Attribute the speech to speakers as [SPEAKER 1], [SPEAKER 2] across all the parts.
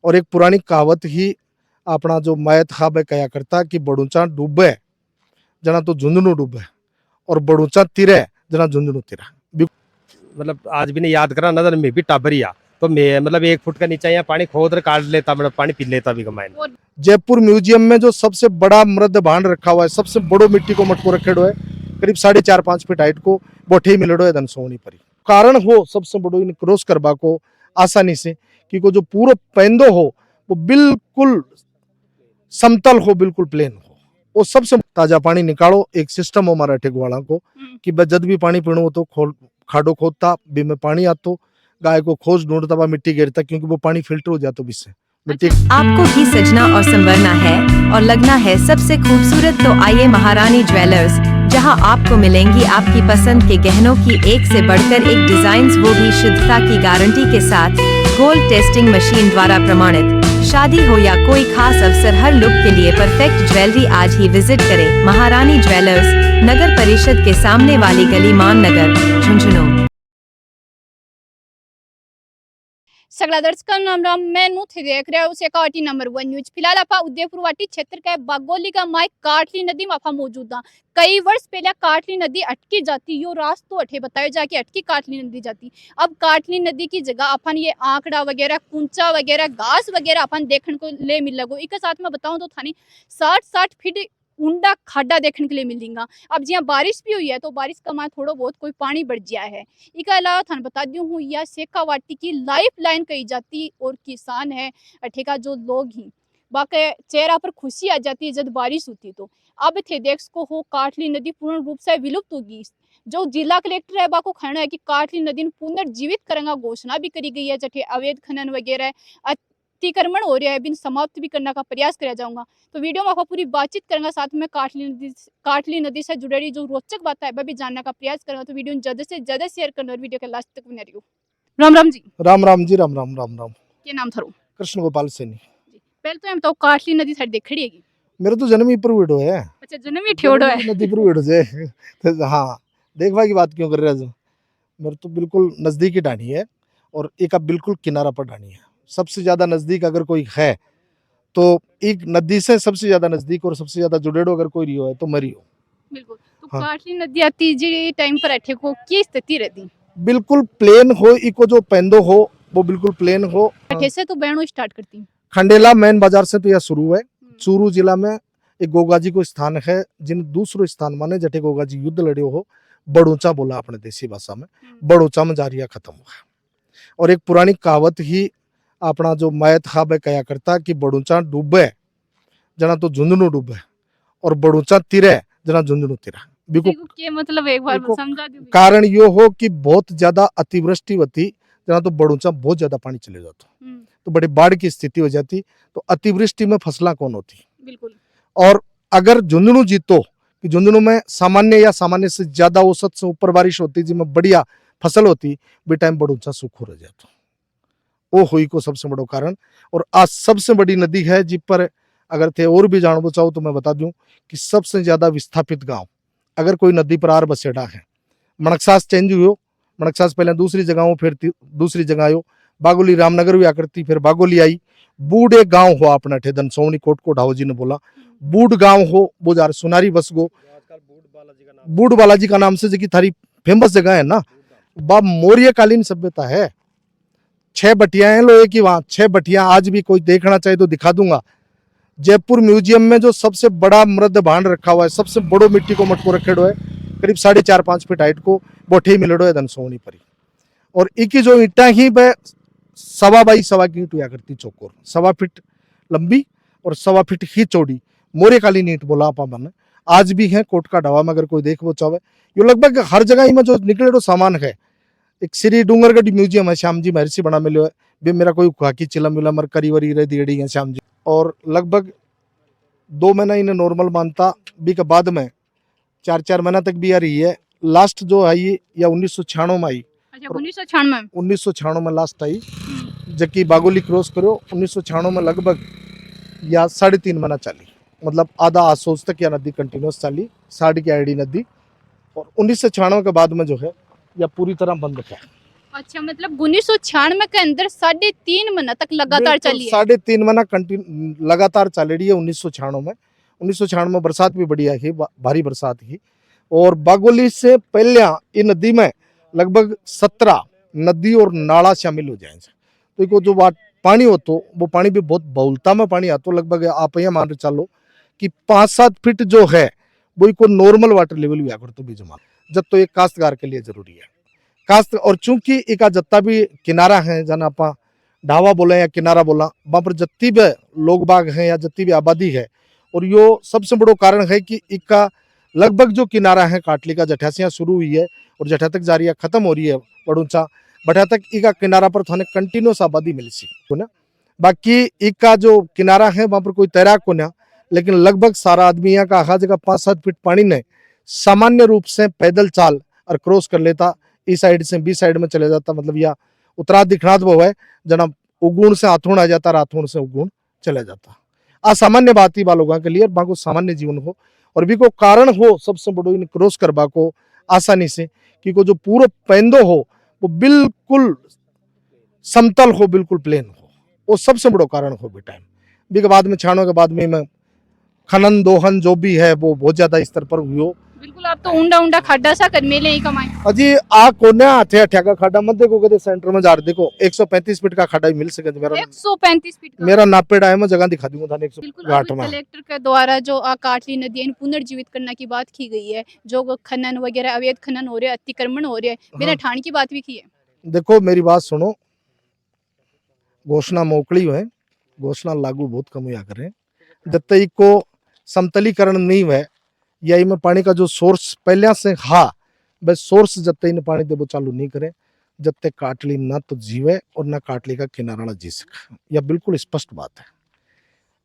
[SPEAKER 1] और एक पुरानी कहावत ही अपना जो मायत खाब है कया करता कि बड़ूचा डूबे जना तो झुंझुनू डूबे और बड़ूचा तिरे जना झुंझुनू तिरा।
[SPEAKER 2] मतलब आज भी नहीं याद करा नजर में भी टाबरिया तो मैं मतलब 1 फुट का नीचे यहाँ पानी खोद कर काट लेता, मतलब पानी पी लेता भी कमाए।
[SPEAKER 1] जयपुर म्यूजियम में जो सबसे बड़ा मृद भांड रखा हुआ है, सबसे बड़ो मिट्टी को मटको रखेड़ो है, करीब 4.5-5 फीट हाइट को बोठे मिलड़ो है धन सोनी परी कारण हो सबसे बड़ो इन क्रॉस करवा को आसानी से कि जो पूरा पैंदो हो वो बिल्कुल समतल हो, बिल्कुल प्लेन हो। वो सबसे ताजा पानी निकालो, एक सिस्टम हो हमारा ठेगवाड़ा को कि जब भी पानी पीणो हो तो खाडो खोदता बी में पानी आतो, गाय को खोज ढूंढता हुआ मिट्टी गिरता क्योंकि वो पानी फिल्टर हो जाता इससे मिट्टी।
[SPEAKER 3] आपको भी सजना और संवरना है और लगना है सबसे खूबसूरत तो आइए महारानी ज्वेलर्स, जहां आपको मिलेंगी आपकी पसंद के गहनों की एक से बढ़कर एक डिजाइन्स, वो भी शुद्धता की गारंटी के साथ, गोल्ड टेस्टिंग मशीन द्वारा प्रमाणित। शादी हो या कोई खास अवसर, हर लुक के लिए परफेक्ट ज्वेलरी आज ही विजिट करें महारानी ज्वेलर्स, नगर परिषद के सामने वाली गली, मान नगर, झुंझुनू।
[SPEAKER 4] सगला दर्शकों नाम राम, मैं नु थे देख रहे हो काटी नंबर 1 न्यूज। फिलहाल आप उदयपुर वाटी क्षेत्र के बागोली का माइक काटली नदी में आप मौजूद हैं। कई वर्ष पहले काटली नदी अटकी जाती, यो रास्तों अठे बताया जाके अटकी काटली नदी जाती। अब काटली नदी की जगह अपन ये आंकड़ा वगैरह, कुंचा वगैरह, घास वगैरह अपन देखने को ले मिल लगो। एक साथ में बताऊं तो थानी 60-60 फीट ऊंडा खाडा देखने के लिए मिलेगा। अब जहाँ बारिश भी हुई है तो बारिश का मां थोड़ा बहुत कोई पानी बढ़ गया है। इसके अलावा थाने बता दूं हूँ यह शेखावाटी की लाइफ लाइन कही जाती और किसान है अठे का जो लोग ही बाकी चेहरा पर खुशी आ जाती है जब बारिश होती। तो अब थे देख को हो काटली नदी पूर्ण रूप से विलुप्त होगी। जो जिला कलेक्टर है बाको कहना है कि काटली नदी पुनर्जीवित करेंगे, घोषणा भी करी गई है। जठे अवैध खनन वगैरह अतिक्रमण हो रहा है बिन समाप्त भी करने का प्रयास किया जाऊंगा। तो वीडियो में आप पूरी बातचीत करेंगे, साथ में काटली नदी से जुड़ी जो रोचक बात है वह भी जानने का प्रयास करेंगे। तो वीडियो ज्यादा से ज्यादा शेयर करना और वीडियो के लास्ट तक बने रहियो। राम राम जी।
[SPEAKER 1] राम राम जी, राम राम राम राम।
[SPEAKER 4] क्या नाम था?
[SPEAKER 1] कृष्ण गोपाल सैनी।
[SPEAKER 4] पहले तो हम तो काटली नदी साइड देख खड़ी है।
[SPEAKER 1] मेरा तो जन्म ही पर हुए है।
[SPEAKER 4] अच्छा, जन्म ही ठेवड़ो है
[SPEAKER 1] नदी पर हुए जे तो हाँ, देखवा की बात क्यों कर रहे हो? मेरे तो बिल्कुल नजदीकी डाणी है और एक अब बिल्कुल किनारा पर डाणी है। सबसे ज्यादा नजदीक अगर कोई है तो एक नदी से सबसे ज्यादा नजदीक और सबसे ज्यादा जुड़ेड़ो अगर कोई रियो है तो मरी हो।
[SPEAKER 4] बिल्कुल। तो
[SPEAKER 1] हाँ।
[SPEAKER 4] काटली नदी आती जी टाइम पर अठे को की स्थिति रहती?
[SPEAKER 1] बिल्कुल प्लेन हो, इको जो पेंदो हो वो बिल्कुल प्लेन हो।
[SPEAKER 4] अठे से तो बहनो स्टार्ट करती।
[SPEAKER 1] खंडेला मेन बाजार से तो यह शुरू है। चूरू जिला में एक गोगाजी को स्थान है जिन दूसरो स्थान माने जटे गोगाजी युद्ध लड़े हो, बड़ूचा बोला अपने देसी भाषा में, बड़ूचा में जारिया खत्म हुआ। और एक पुरानी कहावत ही अपना जो मायत खाब है कया करता कि बड़ूचा डूबे जना तो झुंझुनू डूबे और बड़ूचा तिरे जना झुंझुनू तिरा।
[SPEAKER 4] के मतलब एक बार समझा दो।
[SPEAKER 1] कारण यो हो कि बहुत ज्यादा अतिवृष्टि होती जना तो बड़ूचा बहुत ज्यादा पानी चले जाता तो बड़ी बाढ़ की स्थिति हो जाती। तो अतिवृष्टि में फसला कौन होती?
[SPEAKER 4] बिल्कुल।
[SPEAKER 1] और अगर झुंझुनू जीतो कि झुंझुनू में सामान्य या सामान्य से ज्यादा औसत से ऊपर बारिश होती जिसमें बढ़िया फसल होती, बे टाइम बड़ूचा सूखो रह जाता। वो हुई को सबसे बड़ा कारण। और आज सबसे बड़ी नदी है जिस पर अगर थे और भी जानबो चाहो तो मैं बता दूं कि सबसे ज्यादा विस्थापित गांव अगर कोई नदी पर आर बसेड़ा है, मणकसास चेंज हुई, मणकसास पहले दूसरी जगह हो, फिर दूसरी जगह आयो, बागोली रामनगर भी आकृति, फिर बागोली आई, बूढ़े गांव हो अपना ठेदन सोनी कोटकोट हाउजी ने बोला बूढ़ गांव हो, वो जार सुनारी बस गो, बूढ़ बालाजी का नाम से जो थारी फेमस जगह है ना, बा मौर्य कालीन सभ्यता है। 6 भटियां हैं लोहे की, वहां 6 भटियां आज भी कोई देखना चाहे तो दिखा दूंगा। जयपुर म्यूजियम में जो सबसे बड़ा मृद भांड रखा हुआ है, सबसे बड़ो मिट्टी को मटको रखेड़ो है, करीब 4.5-5 फीट हाइट को बोठे मिलड़ो है धन सोनी परी। और इकी जो ईटा ही वह 1.25 बाई 1.25 की ईट हुआ करती, चौकोर 1.25 फीट लंबी और 1.25 फीट ही चौड़ी, मौर्यकालीन ईट बोला आपा मन आज भी है। कोट का ढावा में अगर कोई देखो चाहे, यो लगभग हर जगह में जो निकले सामान है। एक श्री डूंगरगढ़ म्यूजियम है, श्याम जी महर्षि बना मिलो है, भी मेरा कोई खाकी चिलम मिला मर करी वरी रह दियड़ी है श्याम जी। और लगभग 2 महीना इन्हें नॉर्मल मानता भी के बाद में 4-4 महीना तक भी आ रही है। लास्ट जो आई या 1996 में आई। 1996 में लास्ट आई, जबकि बागोली क्रॉस करो 1996 में लगभग या 3.5 महीना चली, मतलब आधा आसोस तक या नदी कंटिन्यूस चली, 60 की आईडी नदी। और 1996 के बाद में जो है या पूरी तरह बंद है।
[SPEAKER 4] अच्छा, मतलब 1996 के अंदर 3.5 महीना तक लगातार चली है।
[SPEAKER 1] 3.5 महीना कंटिन्यू लगातार चल रही है 1996 में। 1996 में बरसात भी बढ़िया थी, भारी बरसात थी। और बागोली से पहले ये नदी में लगभग 17 नदी और नाला शामिल हो जाए। तो इको जो पानी हो तो वो पानी भी बहुत बहुलता में पानी आता, लगभग आप ये मान चलो कि 5-7 फीट जो है वो इको नॉर्मल वाटर लेवल हुआ करते भी जमा, जब तो ये काश्तकार के लिए जरूरी है। काश्त और चूंकि इका जत्ता भी किनारा है, जना आप ढावा बोले या किनारा बोला, वहां पर जत्ती भी लोग बाग हैं या जत्ती भी आबादी है। और यो सबसे बड़ो कारण है कि इका लगभग जो किनारा है काटली का जठा से शुरू हुई है और जठा तक जा रही है, खत्म हो रही है बड़ूचा बठा तक इका किनारा पर थाने कंटिन्यूस आबादी मिल सी को ना। बाकी इका जो किनारा है वहां पर कोई तैराक को ना, लेकिन लगभग सारा आदमी यहाँ का हर जगह 5-7 फीट पानी ने सामान्य रूप से पैदल चाल और क्रॉस कर लेता, इस साइड से बी साइड में चले जाता। मतलब या उत्तरा दिखनाथ वो है जना उगुण से हाथुण आ जाता, राथुण से उगुण चला जाता। असामान्य बात ही लोगों के लिए बाको सामान्य जीवन हो और भी को कारण हो सबसे बड़ो इन क्रॉस करबा को आसानी से, क्योंकि जो पूरा पैंदो हो वो बिल्कुल समतल हो, बिल्कुल प्लेन हो, वो सबसे बड़ो कारण हो बेटा। भी के बाद में छानों के बाद में खनन दोहन जो भी है वो बहुत ज्यादा स्तर पर हुई।
[SPEAKER 4] बिल्कुल, आप तो ऊंडा ऊंडा खड्डा सा कर मेले ही कमाए।
[SPEAKER 1] अजी आ कोने हाथे अठ्या का खड्डा मत देखो, कदे सेंटर में जा देखो 135 फीट का खड्डा भी मिल सके। मेरा
[SPEAKER 4] 135 फीट का
[SPEAKER 1] मेरा नापेड़ा है, मैं जगह दिखा दूंगा थाने
[SPEAKER 4] बिल्कुल।
[SPEAKER 1] 108
[SPEAKER 4] अब
[SPEAKER 1] में।
[SPEAKER 4] कलेक्टर के द्वारा जो काटली नदी है पुनर्जीवित करने की बात की गई है, जो खनन वगैरह अवैध खनन हो रहे हैं, अतिक्रमण हो रहे हैं, बिना ठाण की बात भी की है।
[SPEAKER 1] देखो मेरी बात सुनो, घोषणा मोकली है, घोषणा लागू बहुत कम हुआ करें। जब तक को समतलीकरण नहीं है या इनमें पानी का जो सोर्स पहले से हा बस सोर्स जब तक इन पानी दे वो चालू नहीं करे, जब तक काटली ना तो जीवे और ना काटली का किनारा ना जी सके। यह बिल्कुल स्पष्ट बात है।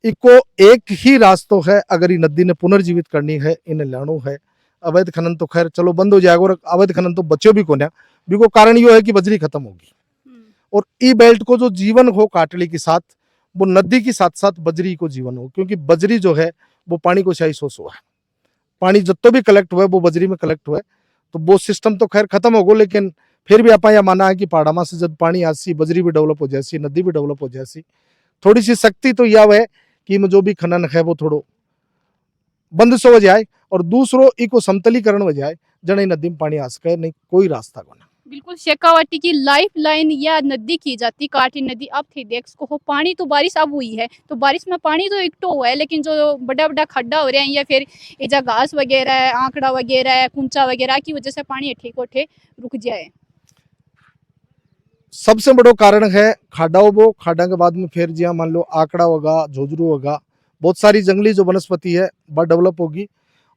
[SPEAKER 1] इको एक ही रास्ता है, अगर ये नदी ने पुनर्जीवित करनी है, इन्हें लानो है। अवैध खनन तो खैर चलो बंद हो जाएगा, और अवैध खनन तो बच्चों भी कोन्या भी को कारण यो है कि बजरी खत्म होगी। और ई बेल्ट को जो जीवन हो काटली के साथ, वो नदी के साथ साथ बजरी को जीवन हो, क्योंकि बजरी जो है वो पानी को शाही सोच हुआ है। पानी जितना भी कलेक्ट हुआ है वो बजरी में कलेक्ट हुआ है, तो वो सिस्टम तो खैर खत्म होगा। लेकिन फिर भी आप यह माना है कि पहाड़ामा से जब पानी आसी, बजरी भी डेवलप हो जाएसी, नदी भी डेवलप हो जाएसी। थोड़ी सी शक्ति तो यह है कि जो भी खनन है वो थोड़ो बंद से हो जाए, और दूसरो इको समतलीकरण हो जाए, जन नदी में पानी आ सके, नहीं कोई रास्ता को ना।
[SPEAKER 4] बिल्कुल, शेखावाटी की लाइफ लाइन या नदी की जाती काटली नदी। अब थे देख हो पानी तो बारिश अब हुई है, तो बारिश में पानी तो इकट्ठो हुआ है, लेकिन जो बड़ा बड़ा खड्डा हो रहे हैं या फिर ये घास वगैरह है, आंकड़ा वगैरह है, कुंचा वगैरह की वजह से पानी ठे को ठे रुक जाए।
[SPEAKER 1] सबसे बड़ो कारण है खाडा। वो खाडा के बाद में फिर जिया मान लो आंकड़ा होगा, झोझरू होगा, बहुत सारी जंगली जो वनस्पति है वह डेवलप होगी।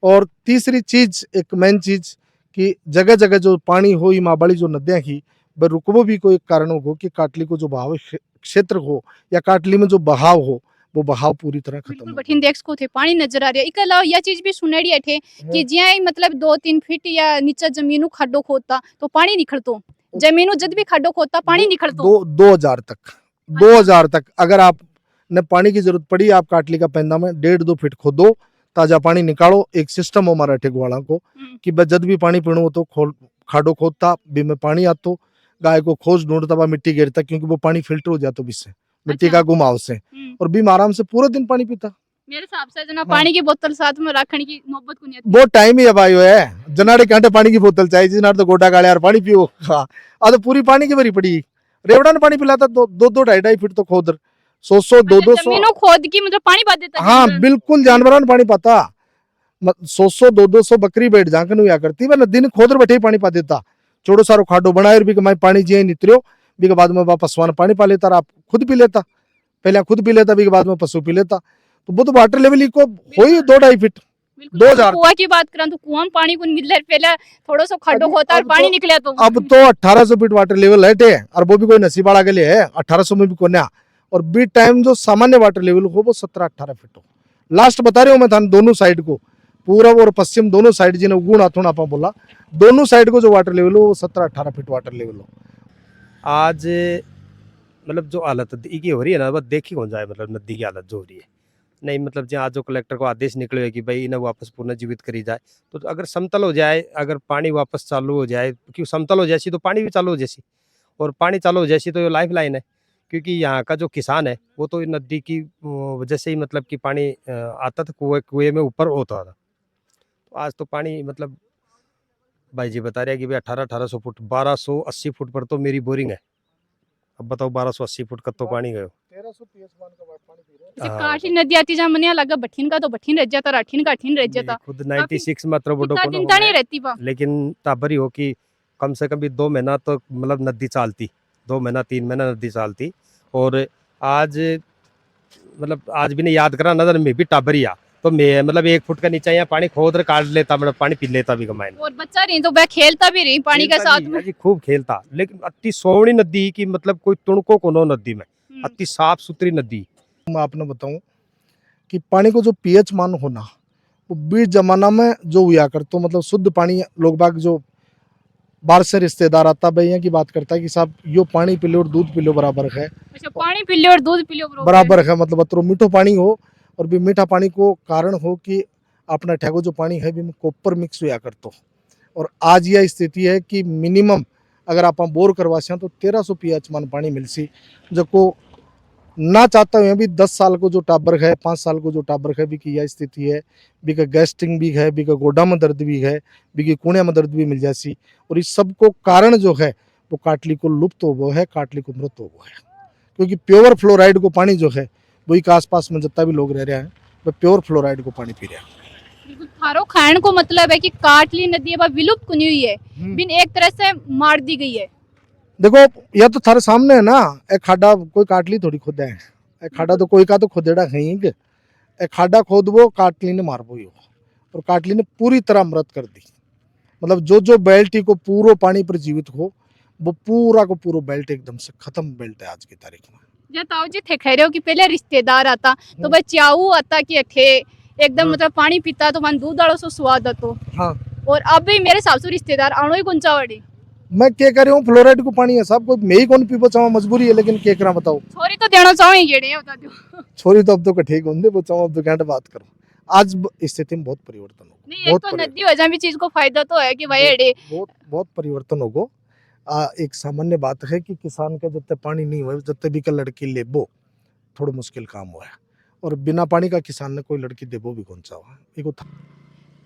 [SPEAKER 1] और तीसरी चीज, एक मेन चीज कि जगह जगह जो पानी हो, माबाड़ी जो नदियां की वह रुकवो भी कोई कारण हो कि काटली को जो बहाव क्षेत्र हो या काटली में जो बहाव हो वो बहाव पूरी तरह खत्म
[SPEAKER 4] बिल्कुल
[SPEAKER 1] हो।
[SPEAKER 4] बठिन देख को थे पानी नजर आ रहा है। इके अलावा यह चीज भी सुनेड़ी थे कि जिया मतलब 2-3 फीट या नीचे जमीनू खड्डो खोदता तो पानी निकलतो, जमीनू जद भी खड्डो खोदता पानी निकलतो।
[SPEAKER 1] 2000 तक अगर आप ने पानी की जरूरत पड़ी, आप काटली का पैंदा में 1.5-2 फीट खोदो, ताजा पानी निकालो। एक सिस्टम हो हमारा ठेगवाड़ा को कि जद भी पानी पीणो हो तो खाडो खोदता, बी में पानी आतो, गाय को खोज ढूंढता बा मिट्टी गिरता, क्योंकि वो पानी फिल्टर हो जाता बिस्से मिट्टी का घुमाव से, और बीम आराम से पूरे दिन पानी पीता।
[SPEAKER 4] मेरे हिसाब से जना पानी की बोतल साथ में रखने की नौबत को नहीं आती।
[SPEAKER 1] वो टाइम ही अब आयो है, जनाड़े कांटे पानी की बोतल चाहिए, जिनाड़ तो गोडा गाले यार पानी पियो। हाँ, तो पूरी पानी की भरी पड़ी। रेवड़ा ने पानी पिलाता 2-2, 2.5 फीट तो खोद 100-100, 200-200
[SPEAKER 4] जमीनों खोद की मतलब पानी पा देता।
[SPEAKER 1] हाँ बिल्कुल, जानवरों ने पानी पाता 100-100, 200 बकरी बैठ जाकर हुआ करती, वह नदी ने खोदर बैठे ही पानी पा देता। छोड़ो सारो खाडो बनाए भी मैं पानी जिये नितरियो, भी के बाद में वापस स्वान पानी पा लेता, आप खुद पी लेता, पहले खुद पी लेता, भी के बाद में पशु पी लेता। तो वो तो वाटर लेवल को हो ही 2-2.5 फीट। 2000
[SPEAKER 4] कुआं की बात करें तो कुआं में पानी को मिल रहा, पहले थोड़ा सा खड्डो होता और पानी निकले तो
[SPEAKER 1] अब तो 1800 फीट वाटर लेवल है, और वो भी कोई नसीब वाला के लिए है। 1800 में भी कोन्या, और बी टाइम जो सामान्य वाटर लेवल हो वो 17-18 फीट हो। लास्ट बता रहे हो मैं थाने, दोनों साइड को, पूरब और पश्चिम दोनों साइड जिन्हें गुण आथों आप बोला, दोनों साइड को जो वाटर लेवल हो वो 17-18 फीट वाटर लेवल हो।
[SPEAKER 2] आज मतलब जो हालत की हो रही है ना, वह देखी कौन जाए, मतलब नदी की हालत जो हो रही है नहीं, मतलब जहाँ जो कलेक्टर को आदेश निकले है कि भाई इन्हें वापस पुनर्जीवित करी जाए, तो अगर समतल हो जाए, अगर पानी वापस चालू हो जाए, क्योंकि समतल हो जाए तो पानी भी चालू हो जाए, और पानी चालू हो जैसी तो ये लाइफ लाइन है, क्योंकि यहाँ का जो किसान है वो तो नदी की वजह से ही मतलब कि पानी आता था, कुएं में ऊपर होता था। तो आज तो पानी मतलब भाई जी बता रहे हैं कि भाई 1800 फुट 1280 फुट पर तो मेरी बोरिंग है। अब बताओ 1280 फुट कब तो पानी गयो।
[SPEAKER 1] 1300 पीएच मान का पानी पी रहे हैं।
[SPEAKER 4] जैसे
[SPEAKER 2] हाँ,
[SPEAKER 4] काटली नदी आती जहाँ मनिया लगा बठीन का तो बठीन रह जाता, राठीन का अठीन रह जाता,
[SPEAKER 2] खुद 96 मात्र बड़ो
[SPEAKER 4] इतना
[SPEAKER 2] को
[SPEAKER 4] दिन नहीं रहती पा।
[SPEAKER 2] लेकिन ताबरी हो कि कम से कम भी 2 महीना तो मतलब नदी चालती, 2 महीना 3 महीना नदी चालती। और आज मतलब आज भी नहीं याद करा नजर में भी टाबरी आ तो मैं मतलब 1 फुट का नीचे यहाँ पानी खोद कर काट लेता, मतलब पानी पी लेता भी कमाए
[SPEAKER 4] और बच्चा रही तो वह खेलता भी रही पानी के साथ में।
[SPEAKER 2] जी खूब खेलता, लेकिन अति सोवनी नदी की मतलब कोई तुणको को नो नदी में, अति साफ सुथरी नदी।
[SPEAKER 1] मैं आपने बताऊं कि पानी को जो पीएच मान होना वो बीच जमाना में जो हुआ कर, तो मतलब शुद्ध पानी लोग बाग जो बाहर से रिश्तेदार आता भैया की बात करता है कि साहब यो पानी पी लो और दूध पी लो बराबर है,
[SPEAKER 4] अच्छा पानी पी लो और दूध पी लो
[SPEAKER 1] बराबर है। मतलब अतरो मीठो पानी हो और भी मीठा पानी को कारण हो कि अपना ठेको जो पानी है भी कॉपर मिक्स हुआ कर तो। और आज यह स्थिति है कि मिनिमम अगर आप बोर करवासे तो 1300 पीएच मान पानी मिलसी, जो को ना चाहता हुए भी 10 साल को जो टाबर है 5 साल को जो टाबर है भी की यह स्थिति है, भी का गैस्ट्रिंग भी है, भी का गोडा में दर्द भी है, भी की कुणिया में दर्द भी मिल जासी। और इस सब को कारण जो है वो काटली को लुप्त हो वो है, काटली को मृत हो वो है, क्योंकि प्योर फ्लोराइड को पानी जो है वही के आसपास में जितना भी लोग रह रहे हैं वो प्योर फ्लोराइड को पानी पी रहे हैं।
[SPEAKER 4] थारो खान को मतलब है कि काटली नदी अब विलुप्त कुनी हुई है, बिन एक तरह से मार दी गई है।
[SPEAKER 1] देखो यह तो थारे सामने है ना, एक खाडा कोई काटली थोड़ी खोदा है, एक खाडा तो कोई का तो खोदेड़ा है ही, एक खाडा खोद वो काटली ने मार बोई हो और काटली ने पूरी तरह मृत कर दी। मतलब जो बेल्ट को पूरा पानी पर जीवित हो वो पूरा को पूरा बेल्ट एकदम से खत्म बेल्ट है आज की तारीख में।
[SPEAKER 4] जब ताऊ जी थे कह रहे हो कि पहले रिश्तेदार आता तो भाई चाऊ आता कि थे एकदम मतलब पानी पीता तो मन दूध डालो सो स्वाद आतो।
[SPEAKER 1] हाँ,
[SPEAKER 4] और अब भी मेरे हिसाब से रिश्तेदार आणो ही कौन चावड़ी।
[SPEAKER 1] मैं क्या कर रही हूँ, फ्लोराइड को पानी है साहब, कोई मैं ही कौन पीबो चावा, मजबूरी है, लेकिन क्या करा बताओ।
[SPEAKER 4] छोरी तो देना चाहो ही गेड़े बता दो।
[SPEAKER 1] छोरी तो अब तो ठीक होंगे वो चावा, अब तो घंटे बात करो। आज स्थिति में बहुत परिवर्तन हो,
[SPEAKER 4] नहीं एक तो नदी वजह भी चीज को फायदा तो है कि भाई एड़े
[SPEAKER 1] बहुत परिवर्तन होगो। एक सामान्य बात है कि किसान के जब पानी नहीं हुए जब भी का लड़की लेबो थोड़ा मुश्किल काम हुआ है, और बिना पानी का किसान ने कोई लड़की देबो भी कौन चावा।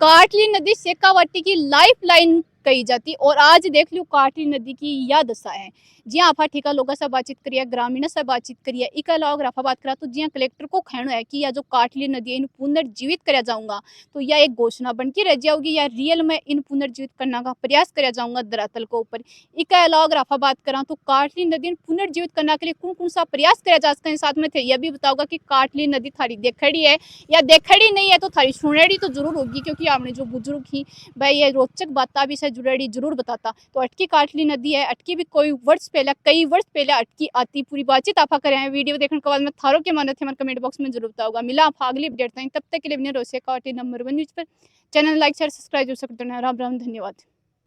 [SPEAKER 4] काटली नदी शेखावाटी की लाइफ लाइन कही जाती और आज देख लो काटली नदी की यह दशा है। जिया आपा ठेका लोगों से बातचीत करिए, ग्रामीण से बातचीत करिए, इक अलावा अगर आपा बात करा तो जिया कलेक्टर को कहना है कि यह जो काटली नदी है इन पुनर्जीवित करा जाऊंगा, तो यह एक घोषणा बन के रह जाओगी या रियल में इन पुनर्जीवित करने का प्रयास करा जाऊंगा धरातल को ऊपर। इक अलावा अगर आपा बात करा तो काटली नदी पुनर्जीवित करने के लिए कौन कौन सा प्रयास करा जा सकते हैं, साथ में थे यह भी बताऊंगा कि काटली नदी थारी देखड़ी है या देखड़ी नहीं है तो थारी सुनेड़ी तो जरूर होगी, क्योंकि आपने जो बुजुर्ग ही भाई ये रोचक बात भी से जुड़ेड़ी जरूर बताता। तो अटकी काटली नदी है, अटकी भी कई वर्ष पहले अटकी आती। पूरी बातचीत आप करें हैं वीडियो देखने के बाद में थारो के मन थे कमेंट बॉक्स में जरूर बताओगा। मिला आप अगली अपडेट तब तक के लिए बने रोसे काटी नंबर 1 न्यूज पर चैनल लाइक शेयर सब्सक्राइब जरूर सकते हैं। राम राम, धन्यवाद।